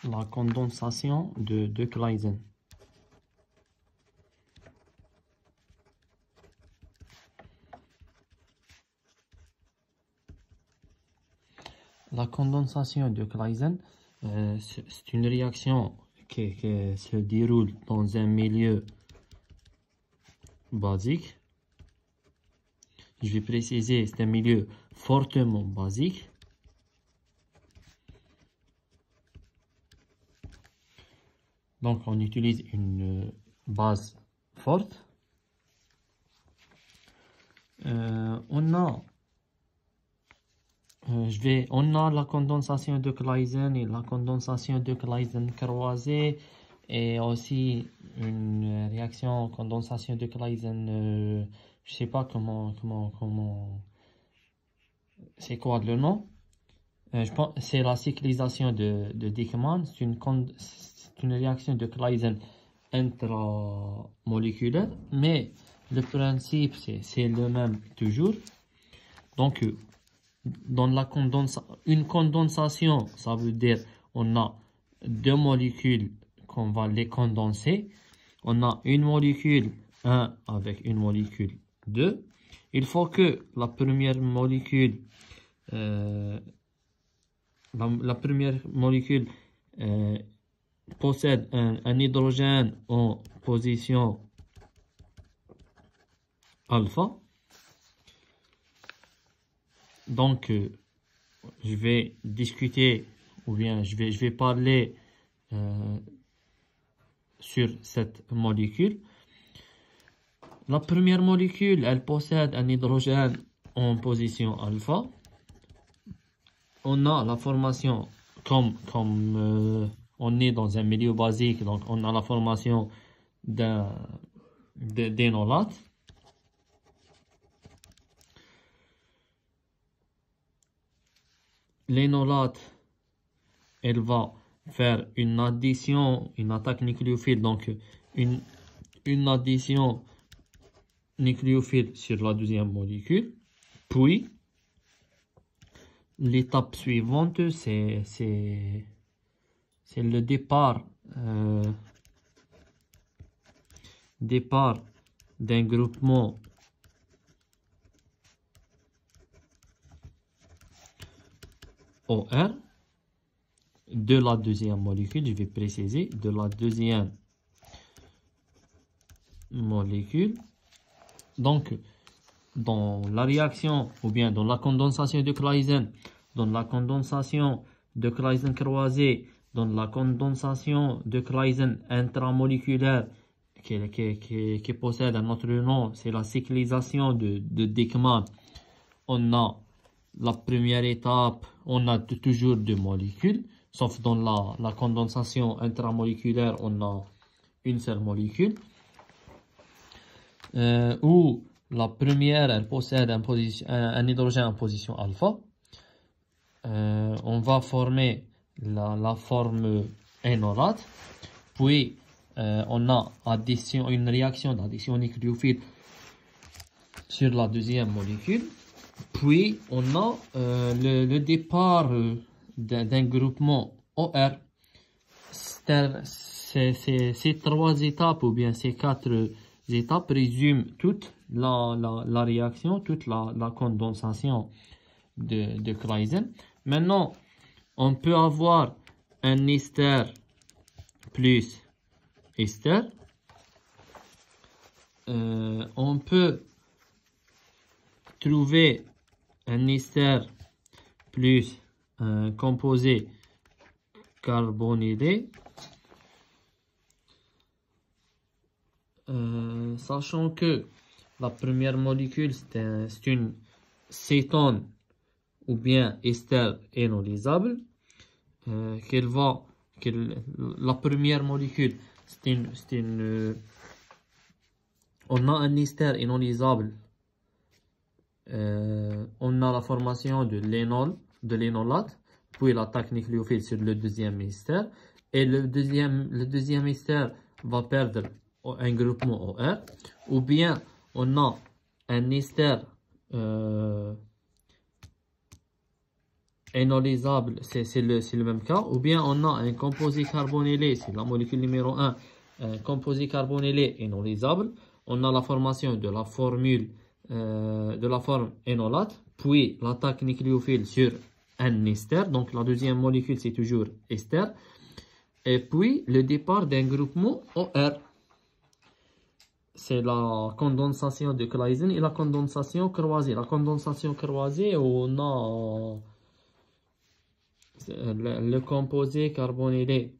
la condensation de Claisen. La condensation de Claisen, c'est une réaction qui se déroule dans un milieu basique. Je vais préciser, c'est un milieu fortement basique. Donc, on utilise une base forte. On a la condensation de Claisen et la condensation de Claisen croisée, et aussi une réaction condensation de Claisen, je sais pas comment c'est quoi le nom. Je pense c'est la cyclisation de Dieckmann. C'est une réaction de Claisen intramoléculaire, mais le principe c'est le même toujours. Donc dans une condensation, ça veut dire on a deux molécules qu'on va les condenser. On a une molécule 1 avec une molécule 2. Il faut que la première molécule possède un hydrogène en position alpha. Donc, je vais discuter, ou bien je vais parler sur cette molécule. La première molécule, elle possède un hydrogène en position alpha. On a la formation, comme on est dans un milieu basique, donc on a la formation d'énolate. L'énolate, elle va faire une addition, une attaque nucléophile, donc une addition nucléophile sur la deuxième molécule. Puis, l'étape suivante, c'est le départ d'un groupement OR de la deuxième molécule. Je vais préciser, de la deuxième molécule. Donc, dans la réaction, ou bien dans la condensation de Claisen, dans la condensation de Claisen croisée, dans la condensation de Claisen intramoléculaire, qui possède un autre nom, c'est la cyclisation de Dieckmann. On a la première étape, on a toujours deux molécules, sauf dans la condensation intramoléculaire, on a une seule molécule. Où la première, elle possède un hydrogène en position alpha. On va former la forme énolate. Puis, on a une réaction d'addition nucléophile sur la deuxième molécule. Puis, on a le départ d'un groupement OR. Ces trois étapes, ou bien ces quatre étapes, résument toute la réaction, toute la condensation de Claisen. Maintenant, on peut avoir un ester plus ester. On peut trouver un ester plus un composé carbonylé, sachant que la première molécule c'est une cétone ou bien ester énolysable, la première molécule on a un ester énolysable, on a la formation de l'énolate, puis l'attaque nucléophile sur le deuxième ester, et le deuxième ester va perdre un groupement OR, ou bien on a un ester énolisable, c'est le même cas. Ou bien on a un composé carbonylé, c'est la molécule numéro 1, un composé carbonylé énolisable. On a la formation de la formule, de la forme énolate, puis l'attaque nucléophile sur un ester. Donc la deuxième molécule, c'est toujours ester. Et puis le départ d'un groupement OR. C'est la condensation de Claisen et la condensation croisée. La condensation croisée, on a le composé carbonylé.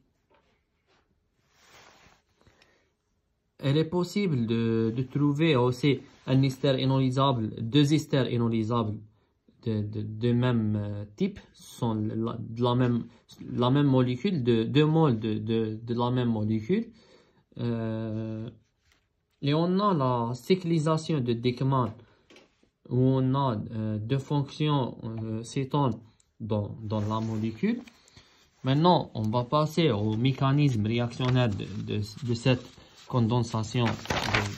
Il est possible de trouver aussi un ester énolisable, deux esters énolisables de même type, sont de la même molécule, deux moles de la même molécule. Et on a la cyclisation de Dieckmann, où on a deux fonctions cétones dans la molécule. Maintenant, on va passer au mécanisme réactionnel de cette condensation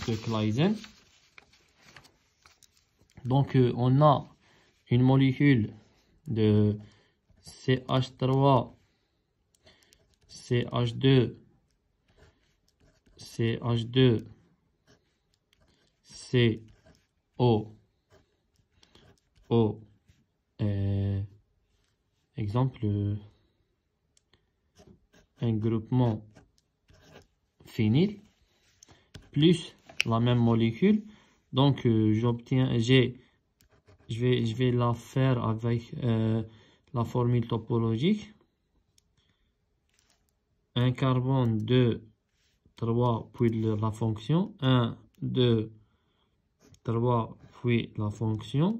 de Claisen. Donc, on a une molécule de CH3, CH2, CH2, CO, O, exemple, un groupement phényl, plus la même molécule. Donc, j'obtiens, je vais la faire avec la formule topologique. Un carbone, 2, 3, puis la fonction. 1, 2, 3, puis la fonction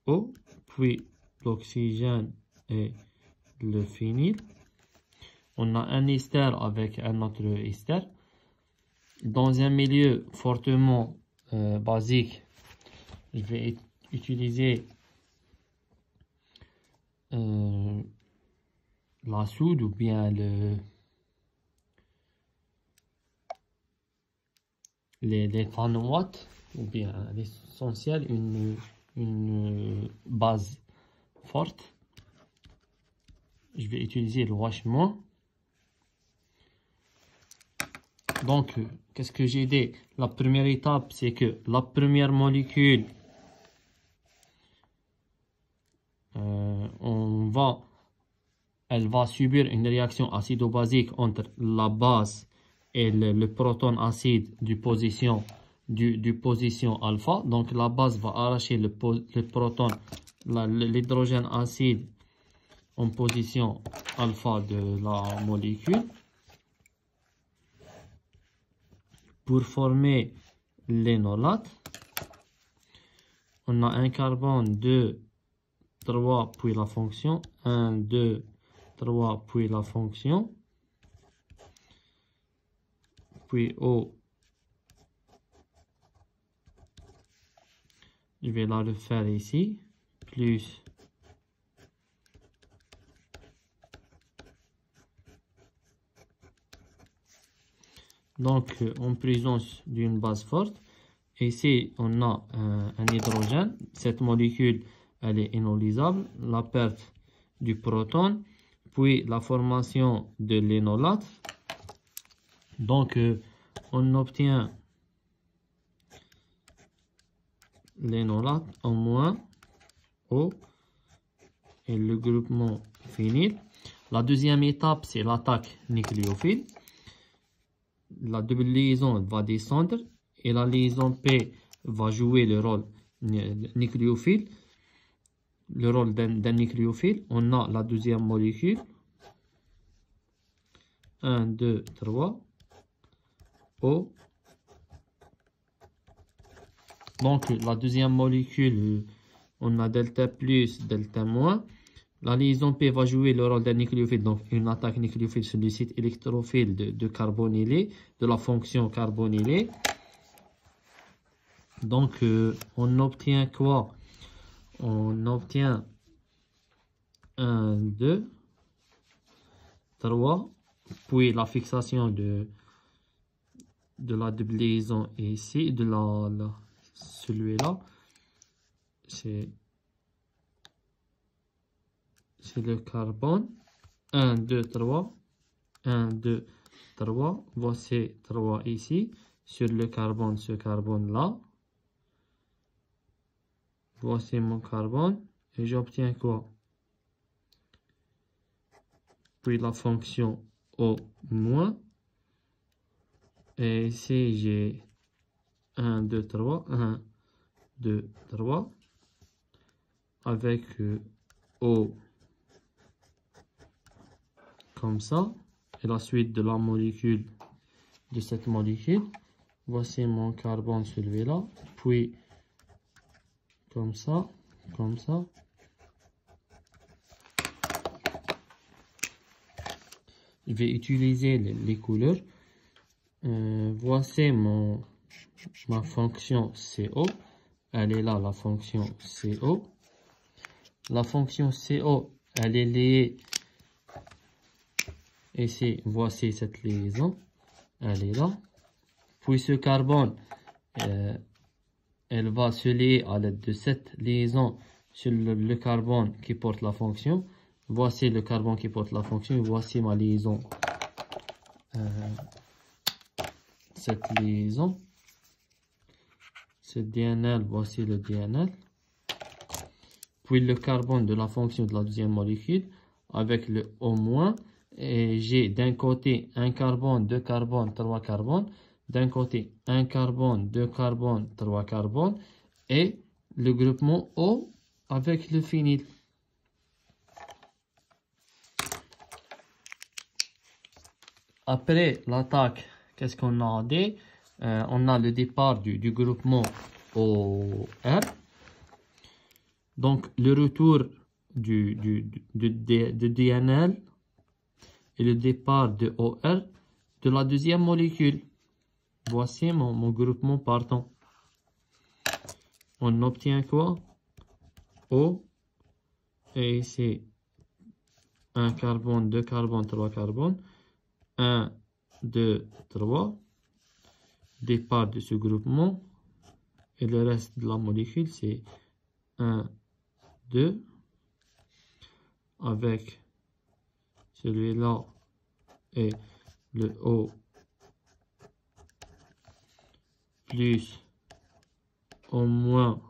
O, puis l'oxygène et le phényl. On a un ester avec un autre ester. Dans un milieu fortement basique, je vais utiliser la soude ou bien les panoates, ou bien l'essentiel, une base forte. Je vais utiliser le washement. Donc, qu'est-ce que j'ai dit? La première étape, c'est que la première molécule, elle va subir une réaction acido-basique entre la base et le proton acide du position alpha. Donc, la base va arracher le proton, l'hydrogène acide en position alpha de la molécule, pour former l'énolate. On a un carbone, 2, 3, puis la fonction. 1, 2, 3, puis la fonction. Puis O. Je vais la refaire ici. Plus. Donc, en présence d'une base forte. Ici, on a un hydrogène. Cette molécule, elle est énolisable. La perte du proton. Puis, la formation de l'énolate. Donc, on obtient l'énolate en moins O et le groupement phényl. La deuxième étape, c'est l'attaque nucléophile. La double liaison va descendre et la liaison P va jouer le rôle nucléophile, le rôle d'un nucléophile. On a la deuxième molécule. 1, 2, 3. O. Donc, la deuxième molécule, on a delta plus, delta moins. La liaison P va jouer le rôle d'un nucléophile, donc une attaque nucléophile sur le site électrophile de carbonylé, de la fonction carbonylée. Donc, on obtient quoi? On obtient 1, 2, 3, puis la fixation de la double liaison ici, de celui-là, c'est c'est le carbone. 1, 2, 3. 1, 2, 3. Voici 3 ici. Sur le carbone, ce carbone-là. Voici mon carbone. Et j'obtiens quoi? Puis la fonction O moins. Et ici, j'ai 1, 2, 3. 1, 2, 3. Avec O comme ça. Et la suite de la molécule, de cette molécule. Voici mon carbone, celui-là. Puis, comme ça, comme ça. Je vais utiliser les couleurs. Voici ma fonction CO. Elle est là, la fonction CO. La fonction CO, elle est liée. Ici, voici cette liaison. Elle est là. Puis ce carbone, elle va se lier à l'aide de cette liaison sur le carbone qui porte la fonction. Voici le carbone qui porte la fonction. Et voici ma liaison. Cette liaison. Ce DNL, voici le DNL. Puis le carbone de la fonction de la deuxième molécule avec le O-. Et j'ai d'un côté un carbone, 2 carbones, 3 carbones. D'un côté un carbone, 2 carbones, 3 carbones. Et le groupement O avec le phényl. Après l'attaque, qu'est-ce qu'on a dit? On a le départ du groupement OR. Donc le retour de DNL et le départ de OR de la deuxième molécule. Voici mon groupement partant. On obtient quoi? O. Et ici, un carbone, 2 carbones, 3 carbones. 1, 2, 3. Départ de ce groupement. Et le reste de la molécule, c'est 1, 2. Avec celui-là et le O plus au moins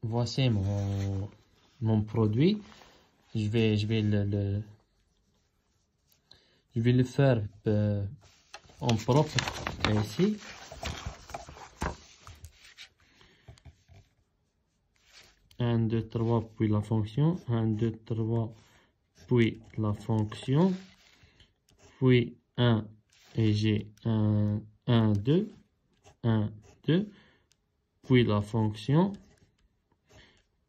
voici mon produit. Je vais le faire en propre ici. Un, 2, 3, puis la fonction. 1, 2, 3, puis la fonction. Puis 1, et j'ai 1, 2. 1, 2. Puis la fonction.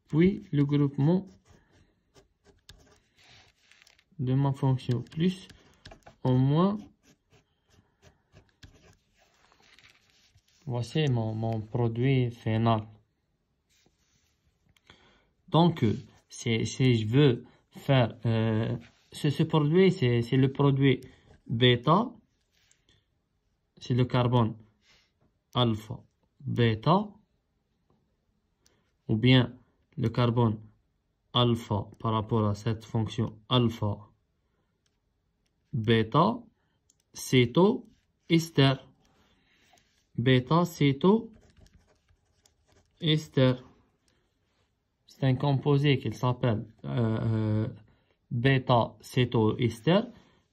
Puis le groupement de ma fonction. Plus au moins. Voici mon produit final. Donc, si je veux faire ce produit, c'est le produit bêta, c'est le carbone alpha bêta, ou bien le carbone alpha par rapport à cette fonction alpha bêta, céto, ester. Bêta, céto, ester. C'est un composé qui s'appelle bêta-cétoester,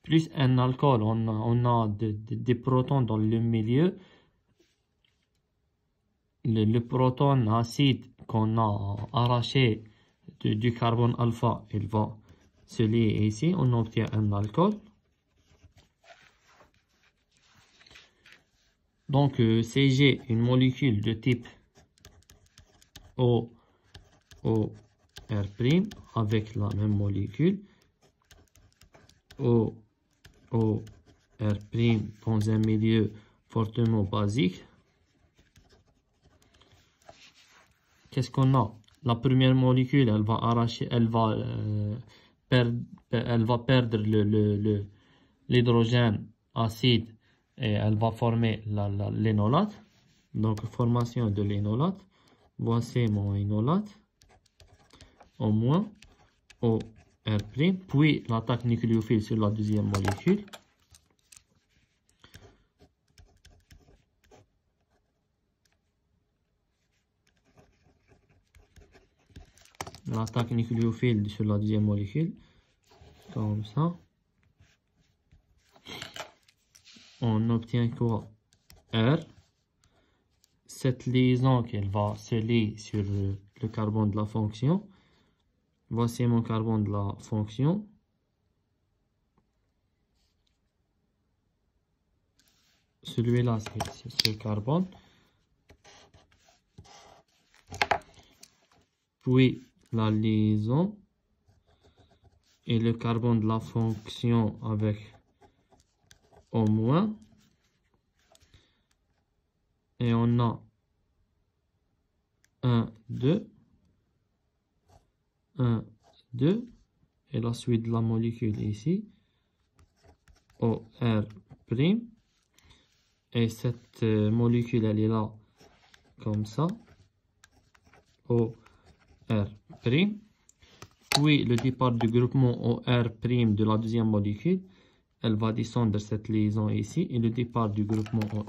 plus un alcool. On a des protons dans le milieu. Le proton acide qu'on a arraché du carbone alpha, il va se lier ici. On obtient un alcool. Donc, si j'ai une molécule de type OR' avec la même molécule, OR' dans un milieu fortement basique, qu'est-ce qu'on a? La première molécule, elle va arracher, elle va perdre l'hydrogène acide et elle va former l'énolate. Donc, formation de l'énolate. Voici mon énolate. Au moins OR', puis l'attaque nucléophile sur la deuxième molécule. L'attaque nucléophile sur la deuxième molécule, comme ça. On obtient quoi? R. Cette liaison qu'elle va se lier sur le carbone de la fonction. Voici mon carbone de la fonction. Celui-là, c'est ce carbone. Puis la liaison et le carbone de la fonction avec au moins. Et on a 1, 2, 1, 2, et la suite de la molécule ici, OR', et cette molécule, elle est là, comme ça, OR', puis le départ du groupement OR' de la deuxième molécule, elle va descendre cette liaison ici, et le départ du groupement OR',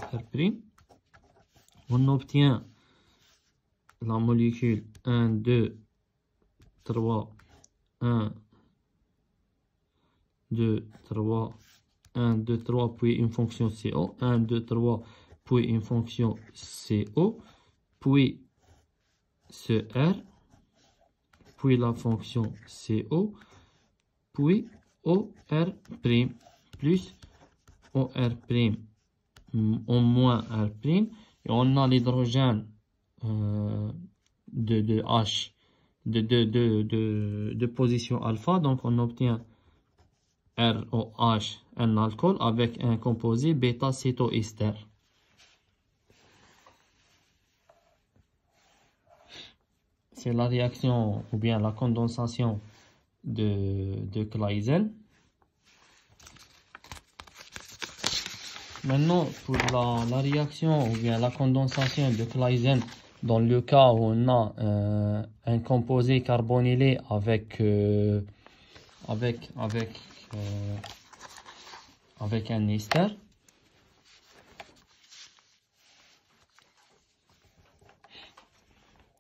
on obtient la molécule 1, 2, 3, 1, 2, 3, 1, 2, 3, puis une fonction CO, 1, 2, 3, puis une fonction CO, puis ce R, puis la fonction CO, puis OR', plus OR', au moins R', et on a l'hydrogène de H, de position alpha, donc on obtient ROH, un alcool avec un composé bêta-cétoester. C'est la réaction ou bien la condensation de Claisen. Maintenant, pour la réaction ou bien la condensation de Claisen, dans le cas où on a un composé carbonylé avec un ester,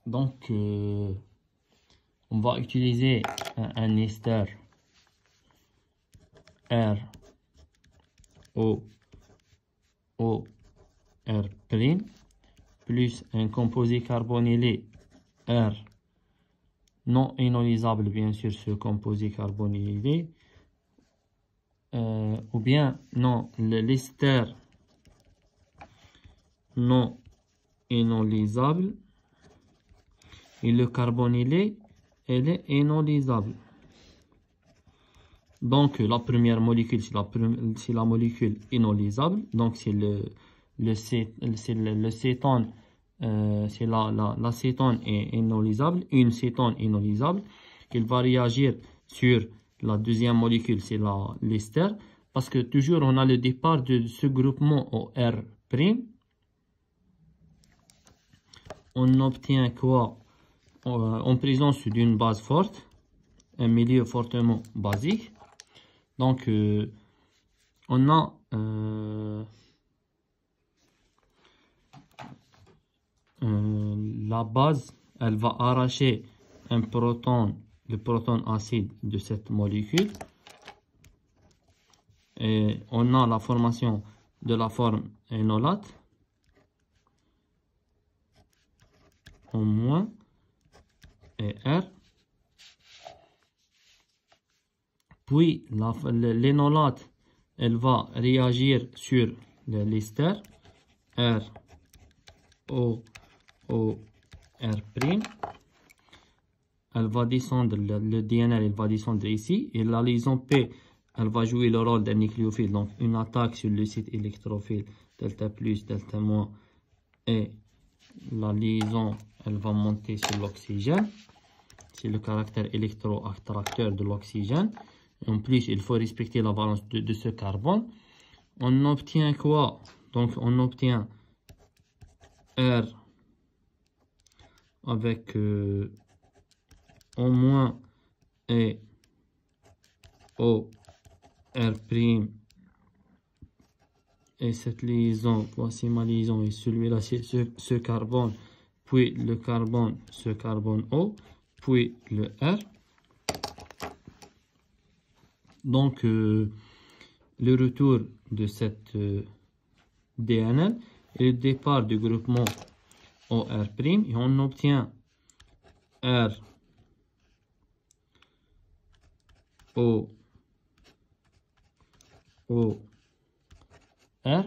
donc on va utiliser un ester ROR' plus un composé carbonylé R non ionisable, bien sûr, ce composé carbonylé, ou bien non, l'ester non ionisable, et le carbonylé, elle est ionisable. Donc la première molécule, c'est la molécule ionisable, donc c'est le cétone, c'est l'acétone est ionisable, une cétone ionisable, qu'il va réagir sur la deuxième molécule, c'est l'ester, parce que toujours on a le départ de ce groupement OR'. On obtient quoi? En présence d'une base forte, un milieu fortement basique. Donc, on a la base, elle va arracher un proton, le proton acide de cette molécule. Et on a la formation de la forme énolate, au moins, et R. Puis l'énolate, elle va réagir sur l'ester, ROR'. Elle va descendre, le DNL, il va descendre ici, et la liaison P, elle va jouer le rôle d'un nucléophile, donc une attaque sur le site électrophile delta plus, delta moins, et la liaison, elle va monter sur l'oxygène. C'est le caractère électro-attracteur de l'oxygène. En plus, il faut respecter la valence de ce carbone. On obtient quoi? Donc, on obtient R avec au moins et O R', et cette liaison, voici ma liaison, et celui-là c'est ce carbone, puis le carbone, ce carbone O, puis le R. Donc le retour de cette DNL et le départ du groupement OR', et on obtient R O R.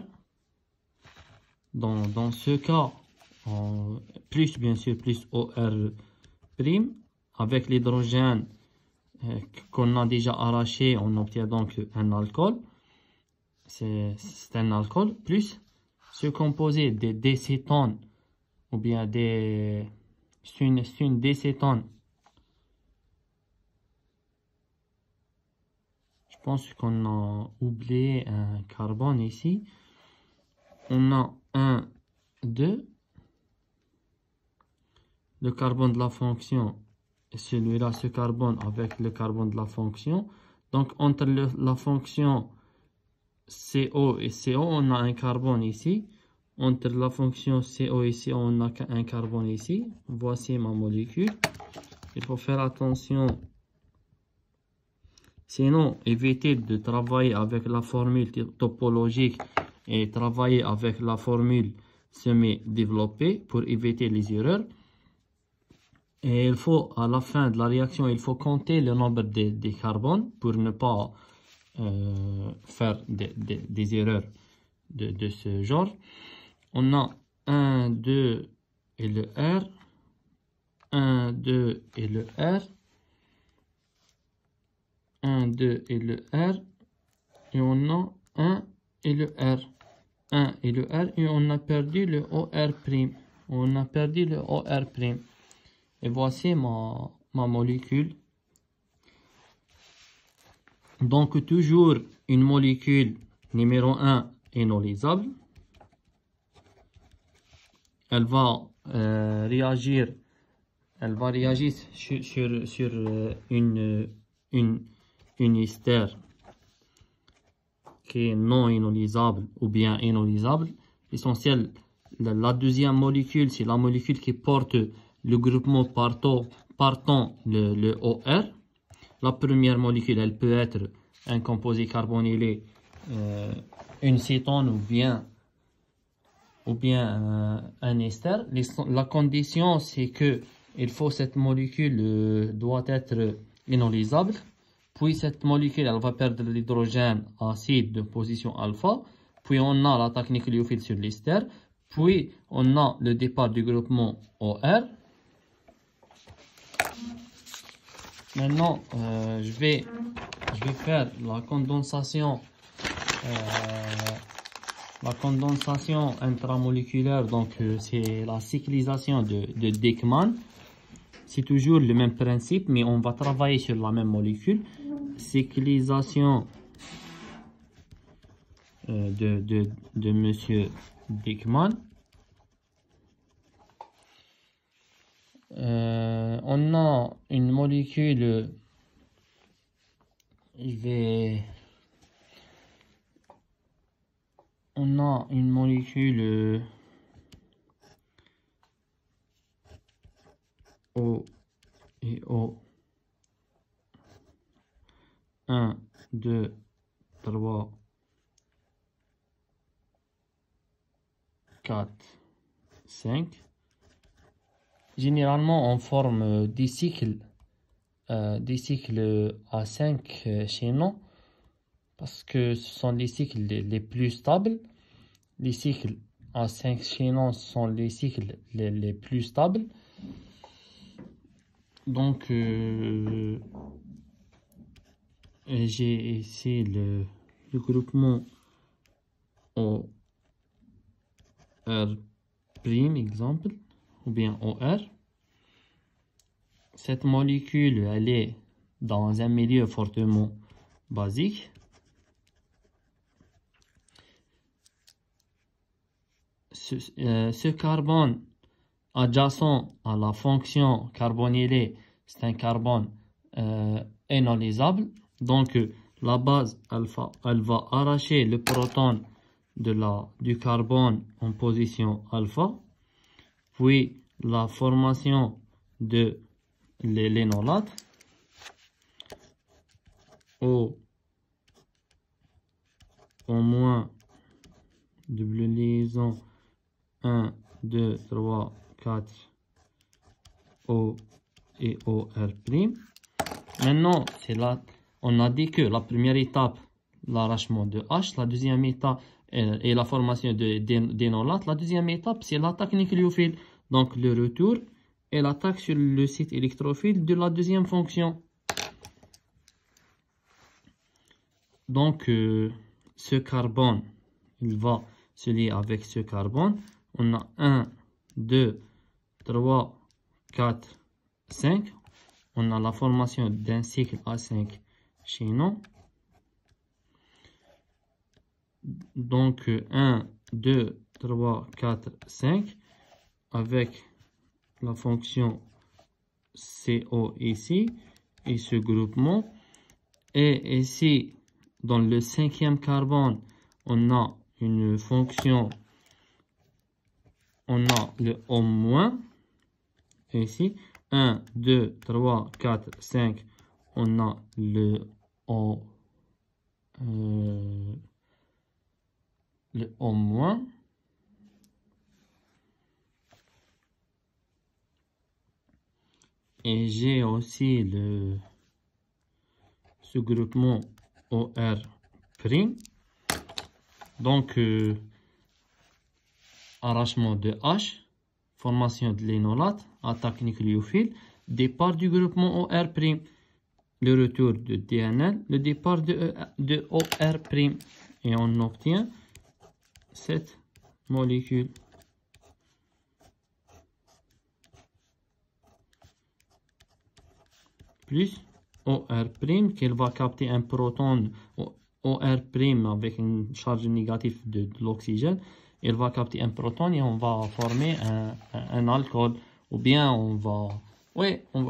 Dans ce cas, plus bien sûr, plus OR', avec l'hydrogène qu'on a déjà arraché, on obtient donc un alcool. C'est un alcool, plus ce composé des cétones, ou bien c'est une décétone. Je pense qu'on a oublié un carbone ici. On a 1, 2. Le carbone de la fonction, celui-là, ce carbone avec le carbone de la fonction. Donc, entre la fonction CO et CO, on a un carbone ici. Entre la fonction CO et CO, on a un carbone ici. Voici ma molécule. Il faut faire attention. Sinon, évitez de travailler avec la formule topologique et travailler avec la formule semi-développée pour éviter les erreurs. Et il faut, à la fin de la réaction, il faut compter le nombre des carbones pour ne pas faire des erreurs de ce genre. On a 1, 2 et le R, 1, 2 et le R, 1, 2 et le R, et on a 1 et le R, 1 et le R, et on a perdu le OR'. On a perdu le OR'. Et voici ma molécule. Donc, toujours une molécule numéro 1 inolisable. Elle va réagir sur une ester qui est non inolisable ou bien inolisable. L'essentiel, la deuxième molécule, c'est la molécule qui porte le groupement partant le OR. La première molécule, elle peut être un composé carbonylé, une cétone ou bien un ester. La condition, c'est que il faut cette molécule doit être inolisable. Puis cette molécule, elle va perdre l'hydrogène acide de position alpha. Puis on a l'attaque nucléophile sur l'ester. Puis on a le départ du groupement OR. Maintenant, je vais faire la condensation intramoléculaire. Donc c'est la cyclisation de Dieckmann. C'est toujours le même principe, mais on va travailler sur la même molécule. Cyclisation de monsieur Dieckmann. On a une molécule, on a une molécule O et O. 1, 2, 3, 4, 5. Généralement, on forme des cycles à 5 chaînons parce que ce sont les cycles les plus stables. Les cycles à 5 chaînons sont les cycles les plus stables. Donc, j'ai ici le groupement OR', exemple, ou bien OR. Cette molécule, elle est dans un milieu fortement basique. Ce carbone adjacent à la fonction carbonylée, c'est un carbone énolisable. Donc, la base alpha, elle va arracher le proton du carbone en position alpha. Puis, la formation de l'énolate au moins double liaison 1, 2, 3, 4 O et OR'. Maintenant, on a dit que la première étape, l'arrachement de H, la deuxième étape est la formation d'énolate, la deuxième étape, c'est l'attaque nucléophile. Donc, le retour et l'attaque sur le site électrophile de la deuxième fonction. Donc, ce carbone, il va se lier avec ce carbone. On a 1, 2, 3, 4, 5. On a la formation d'un cycle A5 chez nous. Donc, 1, 2, 3, 4, 5. Avec la fonction CO ici. Et ce groupement. Et ici, dans le cinquième carbone, on a une fonction, on a le O-. Ici, 1, 2, 3, 4, 5, on a le O-. Et j'ai aussi ce groupement OR'. Donc, arrachement de H, formation de l'énolate, attaque nucléophile, départ du groupement OR', le retour de DNL, le départ de OR', et on obtient cette molécule. Plus OR' qu'elle va capter un proton OR' avec une charge négative de l'oxygène. Elle va capter un proton et on va former un alcool. Ou bien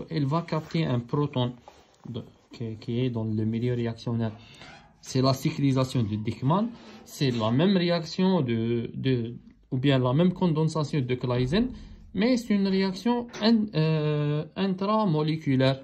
elle va capter un proton qui est dans le milieu réactionnel. C'est la cyclisation de Dieckmann. C'est la même réaction ou bien la même condensation de Claisen, mais c'est une réaction intramoléculaire.